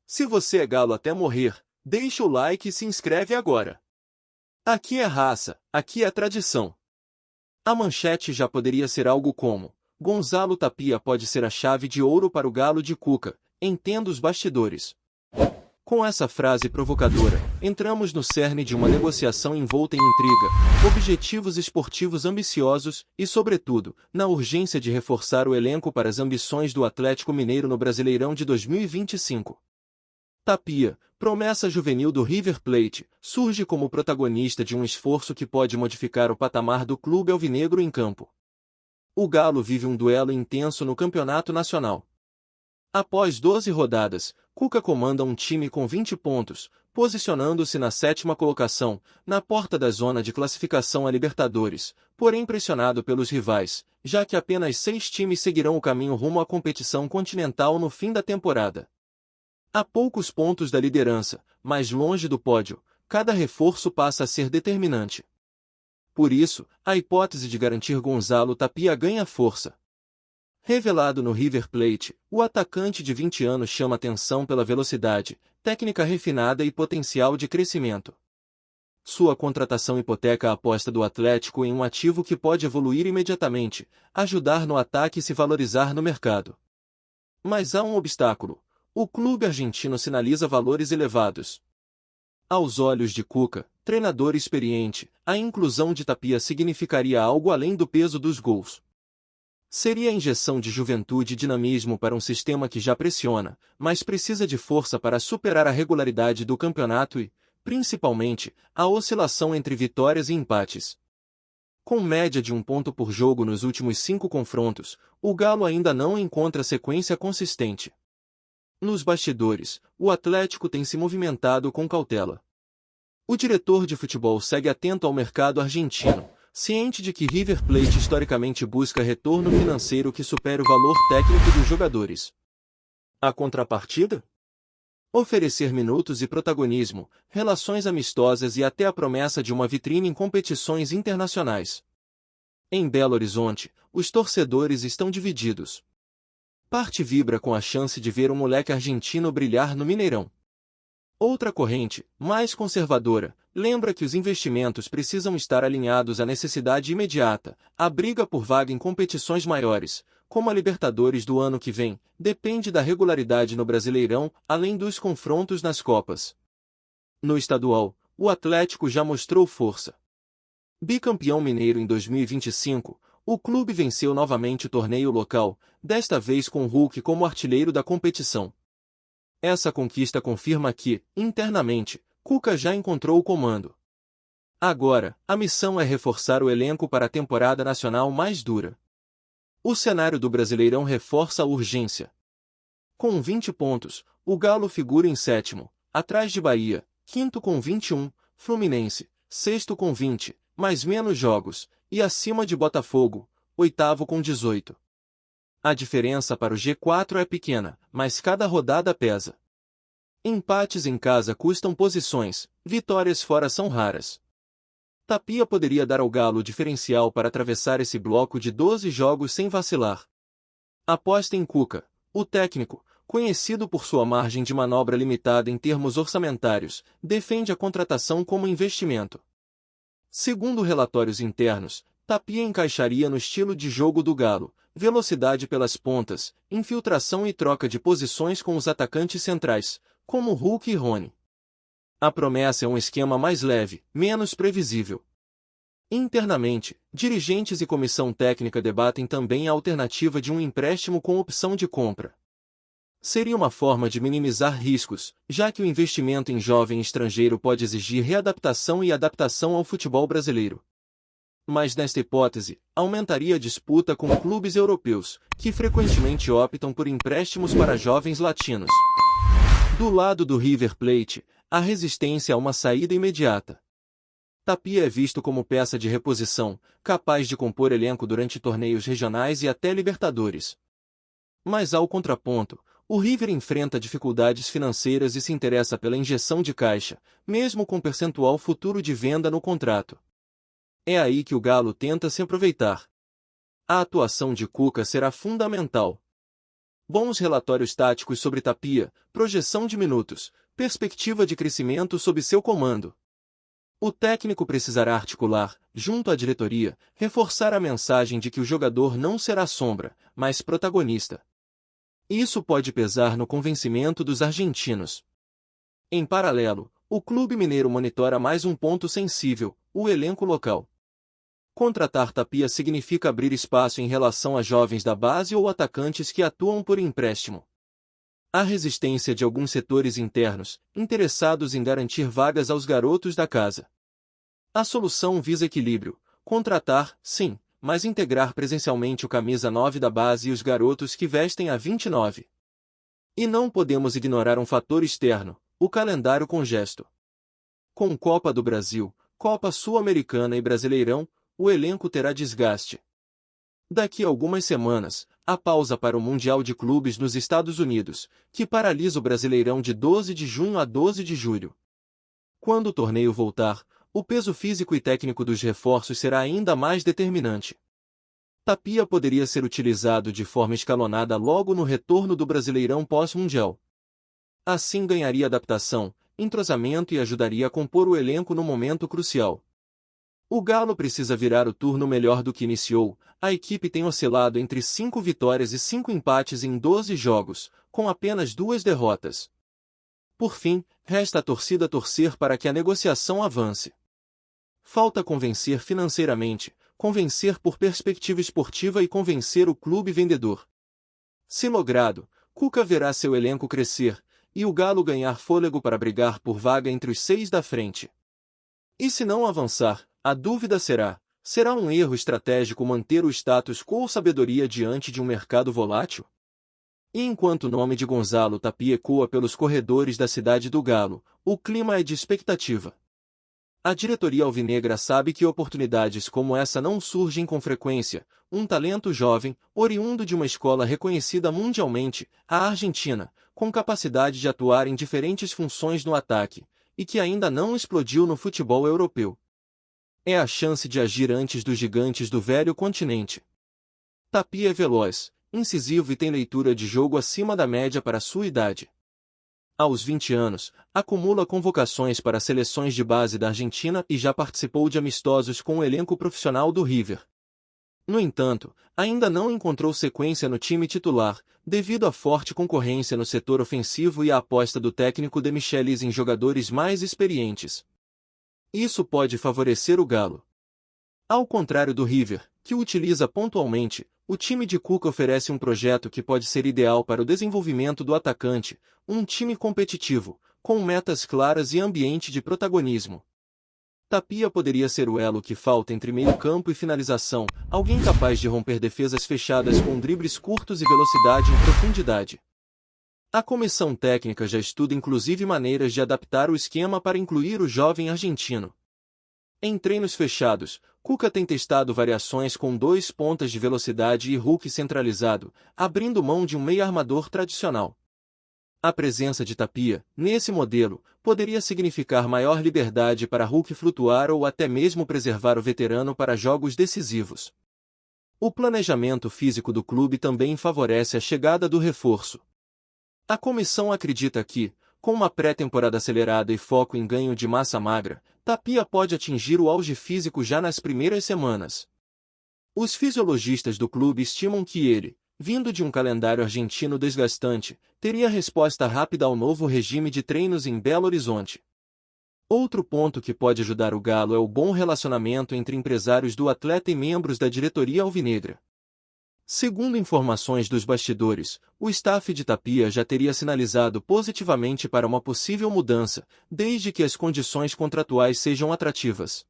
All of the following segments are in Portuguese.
Se você é galo até morrer, deixa o like e se inscreve agora. Aqui é raça, aqui é tradição. A manchete já poderia ser algo como: Gonzalo Tapia pode ser a chave de ouro para o Galo de Cuca, entenda os bastidores. Com essa frase provocadora, entramos no cerne de uma negociação envolta em intriga, objetivos esportivos ambiciosos e, sobretudo, na urgência de reforçar o elenco para as ambições do Atlético Mineiro no Brasileirão de 2025. Tapia, promessa juvenil do River Plate, surge como protagonista de um esforço que pode modificar o patamar do clube alvinegro em campo. O Galo vive um duelo intenso no Campeonato Nacional. Após 12 rodadas, Cuca comanda um time com 20 pontos, posicionando-se na 7ª colocação, na porta da zona de classificação a Libertadores, porém pressionado pelos rivais, já que apenas 6 times seguirão o caminho rumo à competição continental no fim da temporada. A poucos pontos da liderança, mas longe do pódio, cada reforço passa a ser determinante. Por isso, a hipótese de garantir Gonzalo Tapia ganha força. Revelado no River Plate, o atacante de 20 anos chama atenção pela velocidade, técnica refinada e potencial de crescimento. Sua contratação hipoteca a aposta do Atlético em um ativo que pode evoluir imediatamente, ajudar no ataque e se valorizar no mercado. Mas há um obstáculo: o clube argentino sinaliza valores elevados. Aos olhos de Cuca, treinador experiente, a inclusão de Tapia significaria algo além do peso dos gols. Seria a injeção de juventude e dinamismo para um sistema que já pressiona, mas precisa de força para superar a regularidade do campeonato e, principalmente, a oscilação entre vitórias e empates. Com média de 1 ponto por jogo nos últimos 5 confrontos, o Galo ainda não encontra sequência consistente. Nos bastidores, o Atlético tem se movimentado com cautela. O diretor de futebol segue atento ao mercado argentino, ciente de que River Plate historicamente busca retorno financeiro que supere o valor técnico dos jogadores. A contrapartida? Oferecer minutos e protagonismo, relações amistosas e até a promessa de uma vitrine em competições internacionais. Em Belo Horizonte, os torcedores estão divididos. Parte vibra com a chance de ver um moleque argentino brilhar no Mineirão. Outra corrente, mais conservadora, lembra que os investimentos precisam estar alinhados à necessidade imediata. A briga por vaga em competições maiores, como a Libertadores do ano que vem, depende da regularidade no Brasileirão, além dos confrontos nas Copas. No estadual, o Atlético já mostrou força. Bicampeão mineiro em 2025, o clube venceu novamente o torneio local, desta vez com Hulk como artilheiro da competição. Essa conquista confirma que, internamente, Cuca já encontrou o comando. Agora, a missão é reforçar o elenco para a temporada nacional mais dura. O cenário do Brasileirão reforça a urgência. Com 20 pontos, o Galo figura em 7º, atrás de Bahia, 5º com 21, Fluminense, 6º com 20, mais menos jogos, e acima de Botafogo, 8º com 18. A diferença para o G4 é pequena, mas cada rodada pesa. Empates em casa custam posições, vitórias fora são raras. Tapia poderia dar ao Galo o diferencial para atravessar esse bloco de 12 jogos sem vacilar. Aposta em Cuca, o técnico, conhecido por sua margem de manobra limitada em termos orçamentários, defende a contratação como investimento. Segundo relatórios internos, Tapia encaixaria no estilo de jogo do Galo: velocidade pelas pontas, infiltração e troca de posições com os atacantes centrais, como Hulk e Rony. A promessa é um esquema mais leve, menos previsível. Internamente, dirigentes e comissão técnica debatem também a alternativa de um empréstimo com opção de compra. Seria uma forma de minimizar riscos, já que o investimento em jovem estrangeiro pode exigir readaptação e adaptação ao futebol brasileiro. Mas nesta hipótese, aumentaria a disputa com clubes europeus, que frequentemente optam por empréstimos para jovens latinos. Do lado do River Plate, há resistência a uma saída imediata. Tapia é visto como peça de reposição, capaz de compor elenco durante torneios regionais e até Libertadores. Mas ao contraponto, o River enfrenta dificuldades financeiras e se interessa pela injeção de caixa, mesmo com percentual futuro de venda no contrato. É aí que o Galo tenta se aproveitar. A atuação de Cuca será fundamental. bons relatórios táticos sobre Tapia, projeção de minutos, perspectiva de crescimento sob seu comando. O técnico precisará articular, junto à diretoria, reforçar a mensagem de que o jogador não será sombra, mas protagonista. Isso pode pesar no convencimento dos argentinos. Em paralelo, o clube mineiro monitora mais um ponto sensível: o elenco local. Contratar Tapia significa abrir espaço em relação a jovens da base ou atacantes que atuam por empréstimo. Há resistência de alguns setores internos, interessados em garantir vagas aos garotos da casa. A solução visa equilíbrio: contratar, sim, mas integrar presencialmente o camisa 9 da base e os garotos que vestem a 29. E não podemos ignorar um fator externo: o calendário congesto. Com Copa do Brasil, Copa Sul-Americana e Brasileirão, o elenco terá desgaste. Daqui a algumas semanas, a pausa para o Mundial de Clubes nos Estados Unidos, que paralisa o Brasileirão de 12 de junho a 12 de julho. Quando o torneio voltar, o peso físico e técnico dos reforços será ainda mais determinante. Tapia poderia ser utilizado de forma escalonada logo no retorno do Brasileirão pós-Mundial. Assim ganharia adaptação, entrosamento e ajudaria a compor o elenco no momento crucial. O Galo precisa virar o turno melhor do que iniciou. A equipe tem oscilado entre 5 vitórias e 5 empates em 12 jogos, com apenas 2 derrotas. Por fim, resta à torcida torcer para que a negociação avance. Falta convencer financeiramente, convencer por perspectiva esportiva e convencer o clube vendedor. Se logrado, Cuca verá seu elenco crescer, e o Galo ganhar fôlego para brigar por vaga entre os 6 da frente. E se não avançar, a dúvida será um erro estratégico manter o status quo ou sabedoria diante de um mercado volátil? E enquanto o nome de Gonzalo Tapia ecoa pelos corredores da cidade do Galo, o clima é de expectativa. A diretoria alvinegra sabe que oportunidades como essa não surgem com frequência. Um talento jovem, oriundo de uma escola reconhecida mundialmente, a Argentina, com capacidade de atuar em diferentes funções no ataque, e que ainda não explodiu no futebol europeu. É a chance de agir antes dos gigantes do velho continente. Tapia é veloz, incisivo e tem leitura de jogo acima da média para sua idade. Aos 20 anos, acumula convocações para seleções de base da Argentina e já participou de amistosos com o elenco profissional do River. No entanto, ainda não encontrou sequência no time titular, devido à forte concorrência no setor ofensivo e à aposta do técnico De Michelis em jogadores mais experientes. Isso pode favorecer o Galo. Ao contrário do River, que o utiliza pontualmente, o time de Cuca oferece um projeto que pode ser ideal para o desenvolvimento do atacante, um time competitivo, com metas claras e ambiente de protagonismo. Tapia poderia ser o elo que falta entre meio-campo e finalização, alguém capaz de romper defesas fechadas com dribles curtos e velocidade em profundidade. A comissão técnica já estuda inclusive maneiras de adaptar o esquema para incluir o jovem argentino. Em treinos fechados, Cuca tem testado variações com 2 pontas de velocidade e Hulk centralizado, abrindo mão de um meia-armador tradicional. A presença de Tapia, nesse modelo, poderia significar maior liberdade para Hulk flutuar ou até mesmo preservar o veterano para jogos decisivos. O planejamento físico do clube também favorece a chegada do reforço. A comissão acredita que, com uma pré-temporada acelerada e foco em ganho de massa magra, Tapia pode atingir o auge físico já nas primeiras semanas. Os fisiologistas do clube estimam que ele, vindo de um calendário argentino desgastante, teria resposta rápida ao novo regime de treinos em Belo Horizonte. Outro ponto que pode ajudar o Galo é o bom relacionamento entre empresários do atleta e membros da diretoria alvinegra. Segundo informações dos bastidores, o staff de Tapia já teria sinalizado positivamente para uma possível mudança, desde que as condições contratuais sejam atrativas.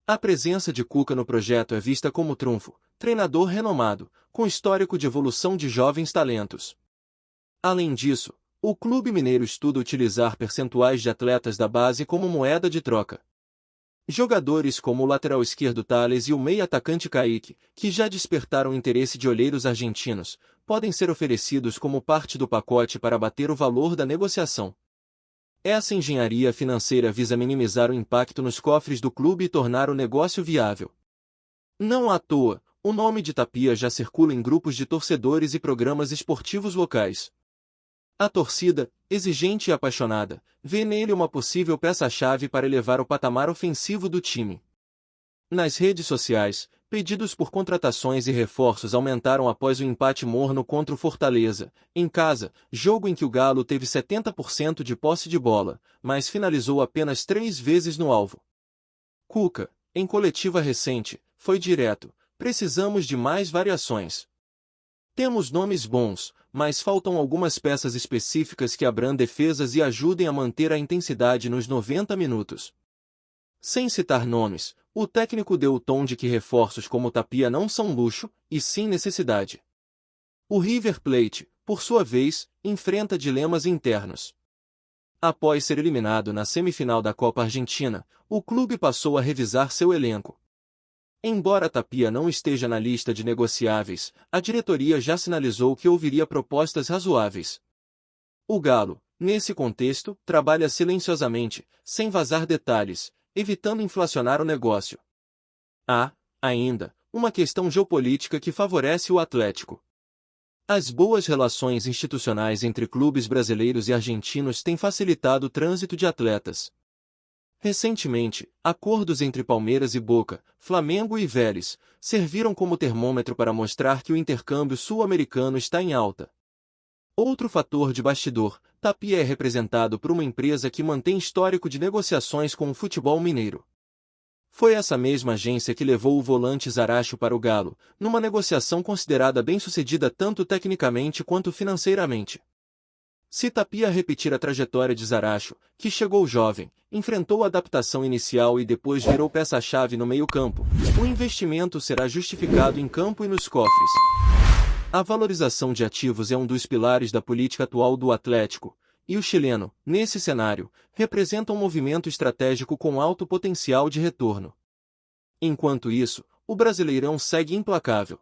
A presença de Cuca no projeto é vista como trunfo, treinador renomado, com histórico de evolução de jovens talentos. Além disso, o clube mineiro estuda utilizar percentuais de atletas da base como moeda de troca. Jogadores como o lateral esquerdo Thales e o meia-atacante Kaique, que já despertaram o interesse de olheiros argentinos, podem ser oferecidos como parte do pacote para abater o valor da negociação. Essa engenharia financeira visa minimizar o impacto nos cofres do clube e tornar o negócio viável. Não à toa, O nome de Tapia já circula em grupos de torcedores e programas esportivos locais. A torcida, exigente e apaixonada, vê nele uma possível peça-chave para elevar o patamar ofensivo do time. Nas redes sociais, pedidos por contratações e reforços aumentaram após o empate morno contra o Fortaleza, em casa, jogo em que o Galo teve 70% de posse de bola, mas finalizou apenas 3 vezes no alvo. Cuca, em coletiva recente, foi direto: precisamos de mais variações. Temos nomes bons, mas faltam algumas peças específicas que abram defesas e ajudem a manter a intensidade nos 90 minutos. Sem citar nomes, o técnico deu o tom de que reforços como Tapia não são luxo, e sim necessidade. O River Plate, por sua vez, enfrenta dilemas internos. Após ser eliminado na semifinal da Copa Argentina, o clube passou a revisar seu elenco. Embora Tapia não esteja na lista de negociáveis, a diretoria já sinalizou que ouviria propostas razoáveis. O Galo, nesse contexto, trabalha silenciosamente, sem vazar detalhes, evitando inflacionar o negócio. Há, ainda, uma questão geopolítica que favorece o Atlético. As boas relações institucionais entre clubes brasileiros e argentinos têm facilitado o trânsito de atletas. Recentemente, acordos entre Palmeiras e Boca, Flamengo e Vélez, serviram como termômetro para mostrar que o intercâmbio sul-americano está em alta. Outro fator de bastidor, Tapia é representado por uma empresa que mantém histórico de negociações com o futebol mineiro. Foi essa mesma agência que levou o volante Zaracho para o Galo, numa negociação considerada bem-sucedida tanto tecnicamente quanto financeiramente. Se Tapia repetir a trajetória de Zaracho, que chegou jovem, enfrentou a adaptação inicial e depois virou peça-chave no meio-campo, o investimento será justificado em campo e nos cofres. A valorização de ativos é um dos pilares da política atual do Atlético, e o chileno, nesse cenário, representa um movimento estratégico com alto potencial de retorno. Enquanto isso, o Brasileirão segue implacável.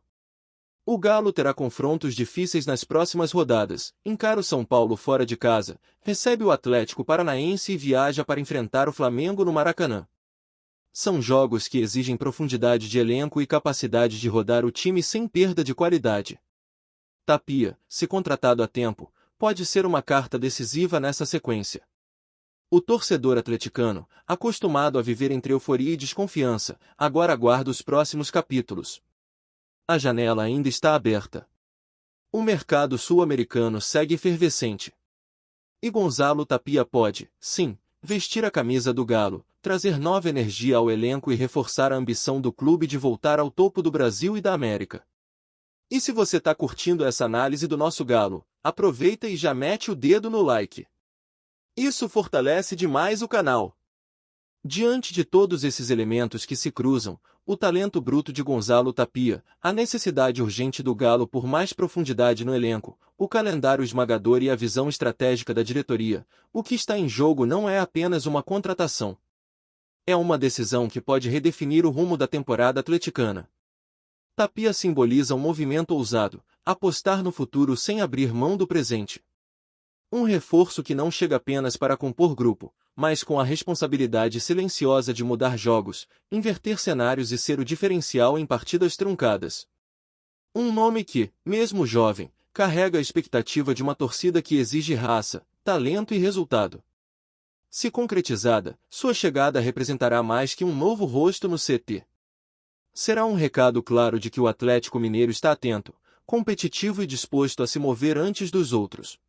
O Galo terá confrontos difíceis nas próximas rodadas, encara o São Paulo fora de casa, recebe o Atlético Paranaense e viaja para enfrentar o Flamengo no Maracanã. São jogos que exigem profundidade de elenco e capacidade de rodar o time sem perda de qualidade. Tapia, se contratado a tempo, pode ser uma carta decisiva nessa sequência. O torcedor atleticano, acostumado a viver entre euforia e desconfiança, agora aguarda os próximos capítulos. A janela ainda está aberta. O mercado sul-americano segue efervescente. E Gonzalo Tapia pode, sim, vestir a camisa do Galo, trazer nova energia ao elenco e reforçar a ambição do clube de voltar ao topo do Brasil e da América. E se você está curtindo essa análise do nosso Galo, aproveita e já mete o dedo no like. Isso fortalece demais o canal. Diante de todos esses elementos que se cruzam, o talento bruto de Gonzalo Tapia, a necessidade urgente do Galo por mais profundidade no elenco, o calendário esmagador e a visão estratégica da diretoria, o que está em jogo não é apenas uma contratação. É uma decisão que pode redefinir o rumo da temporada atleticana. Tapia simboliza um movimento ousado, apostar no futuro sem abrir mão do presente. Um reforço que não chega apenas para compor grupo, mas com a responsabilidade silenciosa de mudar jogos, inverter cenários e ser o diferencial em partidas truncadas. Um nome que, mesmo jovem, carrega a expectativa de uma torcida que exige raça, talento e resultado. Se concretizada, sua chegada representará mais que um novo rosto no CT. Será um recado claro de que o Atlético Mineiro está atento, competitivo e disposto a se mover antes dos outros.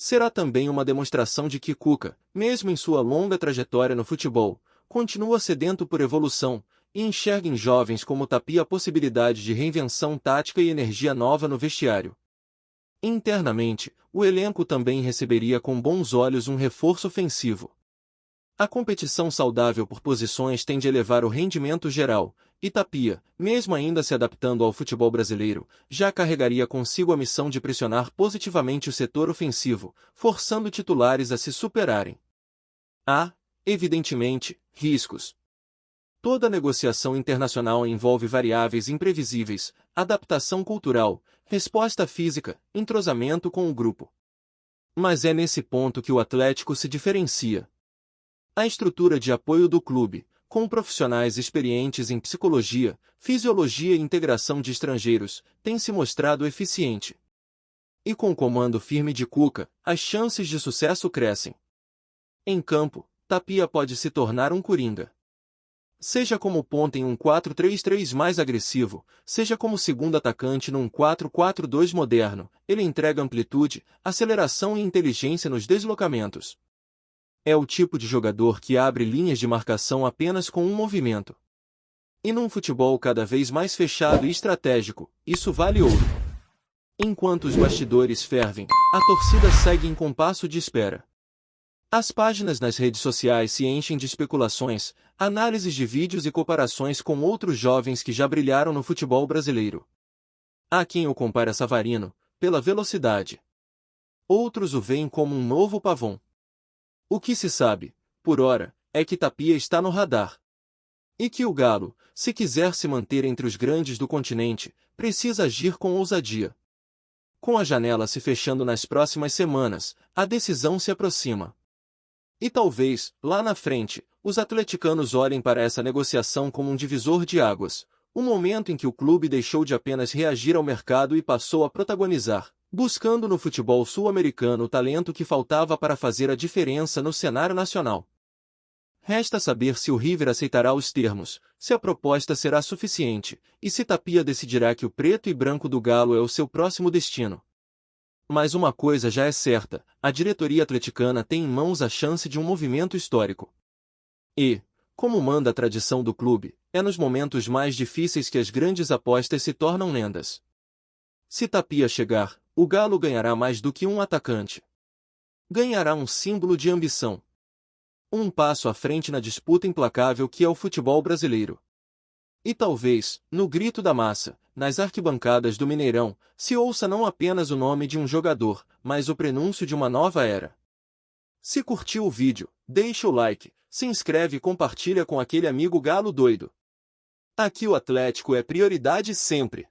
Será também uma demonstração de que Cuca, mesmo em sua longa trajetória no futebol, continua sedento por evolução, e enxerga em jovens como Tapia a possibilidade de reinvenção tática e energia nova no vestiário. Internamente, o elenco também receberia com bons olhos um reforço ofensivo. A competição saudável por posições tende a elevar o rendimento geral, e Tapia, mesmo ainda se adaptando ao futebol brasileiro, já carregaria consigo a missão de pressionar positivamente o setor ofensivo, forçando titulares a se superarem. Há, evidentemente, riscos. Toda negociação internacional envolve variáveis imprevisíveis, adaptação cultural, resposta física, entrosamento com o grupo. Mas é nesse ponto que o Atlético se diferencia. A estrutura de apoio do clube, com profissionais experientes em psicologia, fisiologia e integração de estrangeiros, tem se mostrado eficiente. E com o comando firme de Cuca, as chances de sucesso crescem. Em campo, Tapia pode se tornar um coringa. Seja como ponta em um 4-3-3 mais agressivo, seja como segundo atacante num 4-4-2 moderno, ele entrega amplitude, aceleração e inteligência nos deslocamentos. É o tipo de jogador que abre linhas de marcação apenas com um movimento. E num futebol cada vez mais fechado e estratégico, isso vale ouro. Enquanto os bastidores fervem, a torcida segue em compasso de espera. As páginas nas redes sociais se enchem de especulações, análises de vídeos e comparações com outros jovens que já brilharam no futebol brasileiro. Há quem o compare a Savarino, pela velocidade. Outros o veem como um novo Pavon. O que se sabe, por ora, é que Tapia está no radar. E que o Galo, se quiser se manter entre os grandes do continente, precisa agir com ousadia. Com a janela se fechando nas próximas semanas, a decisão se aproxima. E talvez, lá na frente, os atleticanos olhem para essa negociação como um divisor de águas, um momento em que o clube deixou de apenas reagir ao mercado e passou a protagonizar, buscando no futebol sul-americano o talento que faltava para fazer a diferença no cenário nacional. Resta saber se o River aceitará os termos, se a proposta será suficiente, e se Tapia decidirá que o preto e branco do Galo é o seu próximo destino. Mas uma coisa já é certa, a diretoria atleticana tem em mãos a chance de um movimento histórico. E, como manda a tradição do clube, é nos momentos mais difíceis que as grandes apostas se tornam lendas. Se Tapia chegar, o Galo ganhará mais do que um atacante. Ganhará um símbolo de ambição. Um passo à frente na disputa implacável que é o futebol brasileiro. E talvez, no grito da massa, nas arquibancadas do Mineirão, se ouça não apenas o nome de um jogador, mas o prenúncio de uma nova era. Se curtiu o vídeo, deixa o like, se inscreve e compartilha com aquele amigo galo doido. Aqui o Atlético é prioridade sempre.